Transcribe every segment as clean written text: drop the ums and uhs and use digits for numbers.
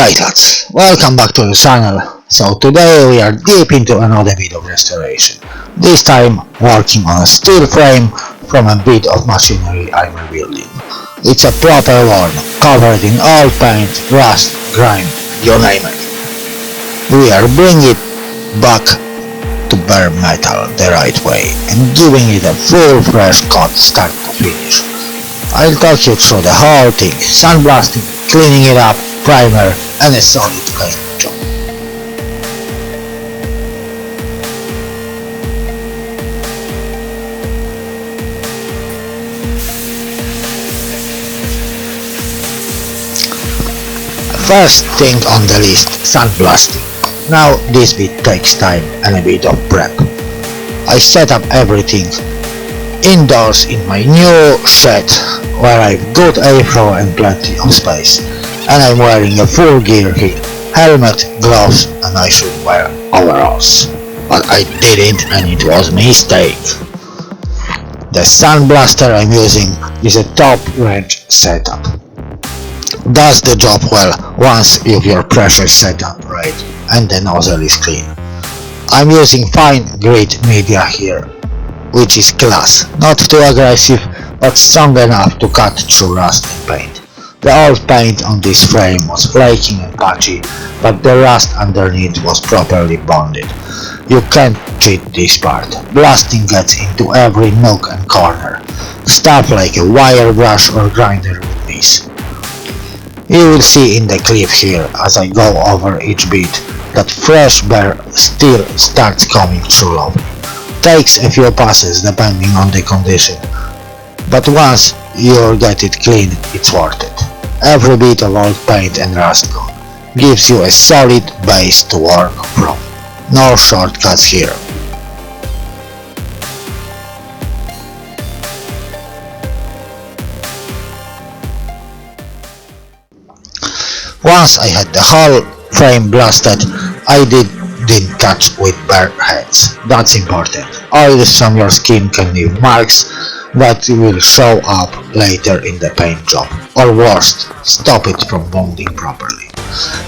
Alright lads, welcome back to the channel. So today we are deep into another bit of restoration. This time working on a steel frame from a bit of machinery I'm rebuilding. It's a proper one, covered in oil paint, rust, grime, you name it. We are bringing it back to bare metal the right way and giving it a full fresh cut start to finish. I'll talk you through the whole thing, sandblasting, cleaning it up, primer and a solid paint job. First thing on the list, sandblasting. Now this bit takes time and a bit of prep. I set up everything indoors in my new shed where I've got airflow and plenty of space. And I'm wearing a full gear here, helmet, gloves and I should wear overalls. But I didn't and it was a mistake. The sandblaster I'm using is a top range setup. Does the job well once you've your pressure set up right and the nozzle is clean. I'm using fine grit media here, which is class, not too aggressive but strong enough to cut through rust and paint. The old paint on this frame was flaking and patchy, but the rust underneath was properly bonded. You can't cheat this part. Blasting gets into every nook and corner. Stuff like a wire brush or grinder with this. You will see in the clip here as I go over each bit that fresh bare steel starts coming through lovely. Takes a few passes depending on the condition, but once you get it clean, it's worth it. Every bit of old paint and rust gone gives you a solid base to work from. No shortcuts here. Once I had the whole frame blasted, I didn't touch with bare hands. That's important. Oils from your skin can leave marks that will show up later in the paint job, or worst, stop it from bonding properly.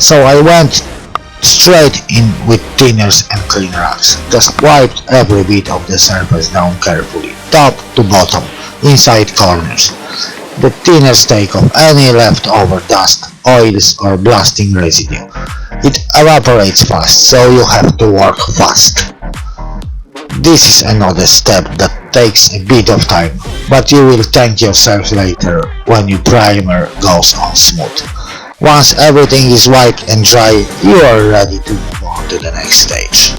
So I went straight in with thinners and clean rags. Just wiped every bit of the surface down carefully, top to bottom, inside corners. The thinners take off any leftover dust, oils or blasting residue. It evaporates fast, so you have to work fast. This is another step that takes a bit of time, but you will thank yourself later when your primer goes on smooth. Once everything is wiped and dry, you are ready to move on to the next stage.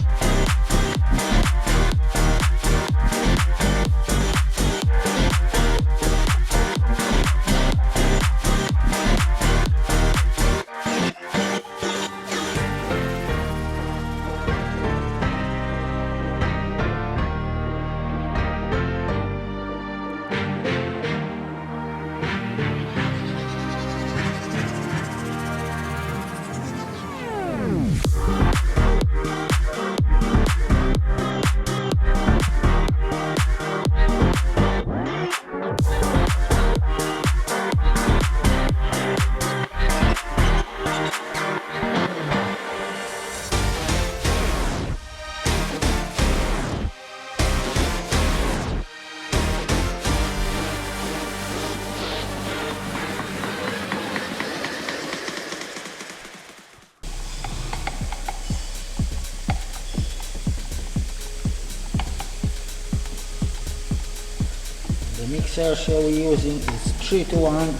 The mixer we're using is 3-to-1.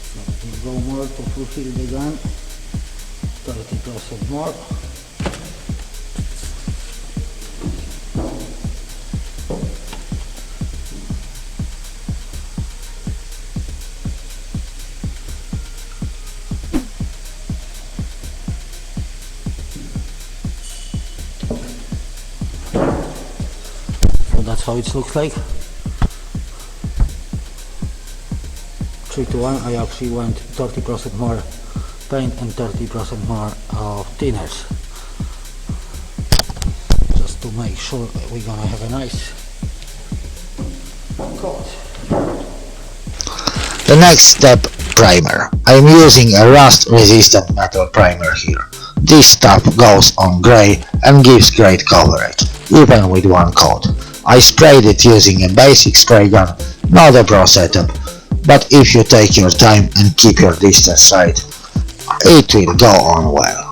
So we go more to fulfill the gun, 30% more. That's how it looks like. 3-to-1. I actually went 30% more paint and 30% more of thinners, just to make sure we're gonna have a nice The next step, primer. I'm using a rust resistant metal primer here. This stuff goes on grey and gives great coverage, even with one coat. I sprayed it using a basic spray gun, not a pro setup, but if you take your time and keep your distance right, it will go on well.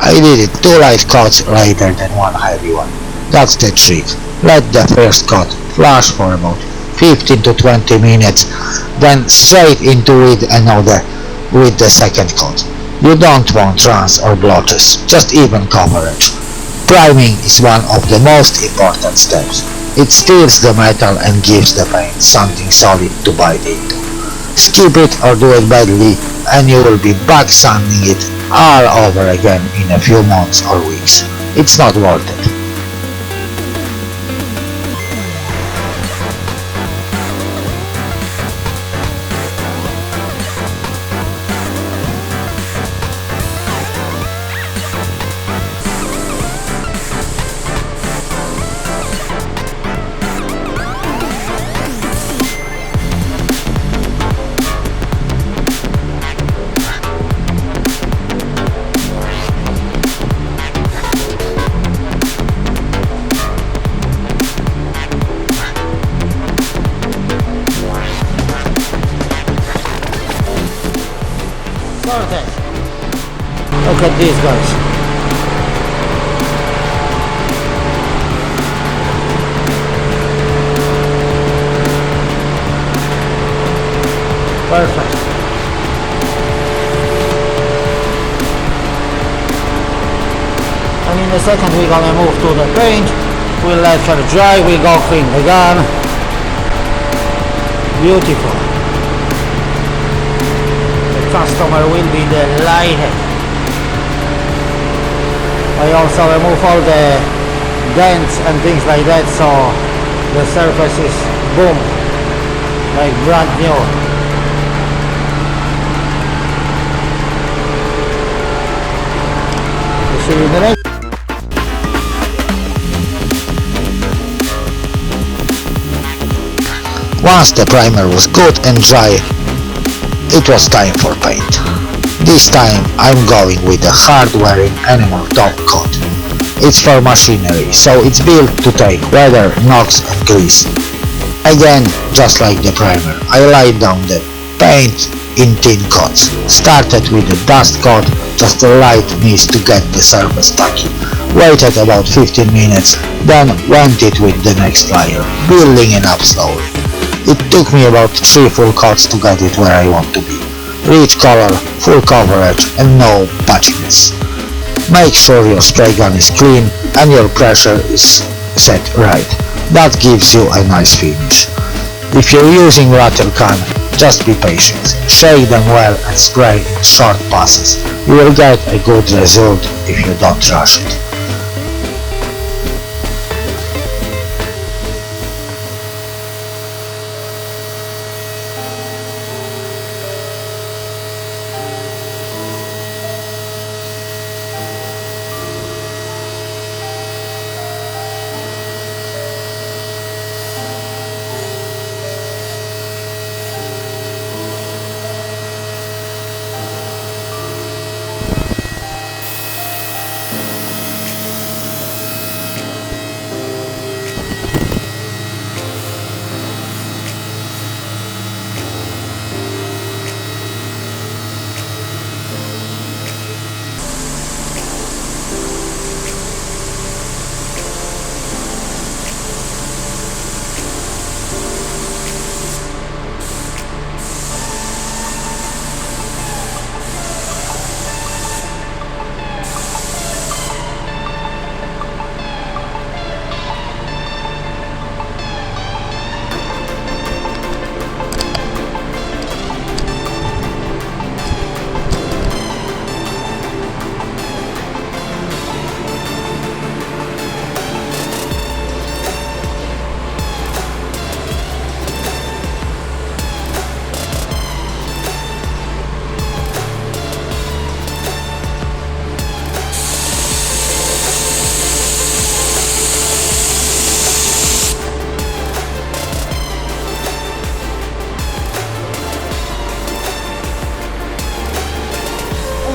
I did it 2 light coats rather than 1 heavy one. That's the trick. Let the first coat flash for about 15 to 20 minutes, then straight into it another with the second coat. You don't want runs or blotches, just even coverage. Priming is one of the most important steps. It steels the metal and gives the paint something solid to bite into. Skip it or do it badly and you will be back sanding it all over again in a few months or weeks. It's not worth it. Sorted. Look at these guys. Perfect. And in a second we're gonna move to the paint. We'll let her dry, we'll go clean the gun. Beautiful. Customer will be delighted. I also remove all the dents and things like that, so the surface is boom, like brand new. See you in the next. Once the primer was good and dry, it was time for paint. This time I'm going with a hard-wearing animal top coat. It's for machinery, so it's built to take weather, knocks and grease. Again, just like the primer, I laid down the paint in thin coats. Started with the dust coat, just a light mist to get the surface tacky. Waited about 15 minutes, then went it with the next layer, building it up slowly. It took me about 3 full coats to get it where I want to be. Rich color, full coverage and no patchiness. Make sure your spray gun is clean and your pressure is set right. That gives you a nice finish. If you're using rattle can, just be patient. Shake them well and spray in short passes. You will get a good result if you don't rush it.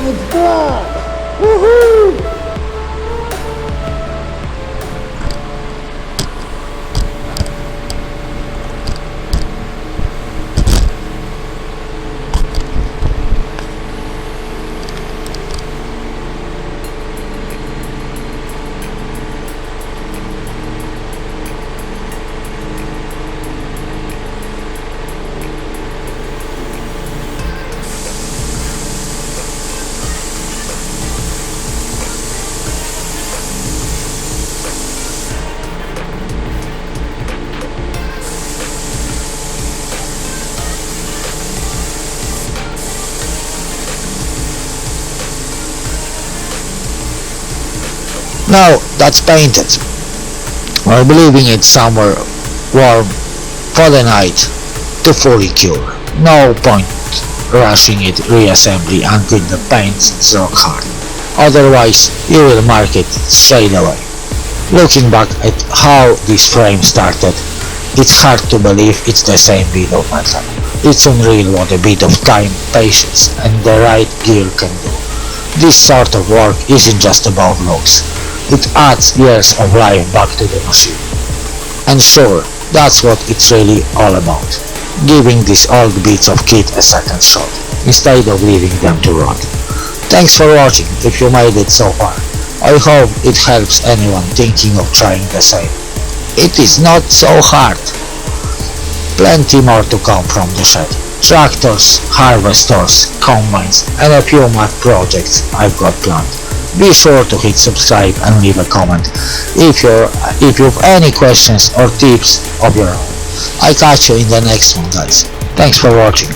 It's black! Woohoo! Now that's painted, we're leaving it somewhere warm for the night to fully cure. No point rushing it reassembly until the paint's rock hard, otherwise you will mark it straight away. Looking back at how this frame started, it's hard to believe it's the same bit of metal. It's unreal what a bit of time, patience and the right gear can do. This sort of work isn't just about looks. It adds years of life back to the machine. And sure, that's what it's really all about. Giving these old bits of kit a second shot, instead of leaving them to rot. Thanks for watching if you made it so far. I hope it helps anyone thinking of trying the same. It is not so hard. Plenty more to come from the shed. Tractors, harvesters, combines and a few math projects I've got planned. Be sure to hit subscribe and leave a comment if you've any questions or tips of your own. I'll catch you in the next one, guys. Thanks for watching.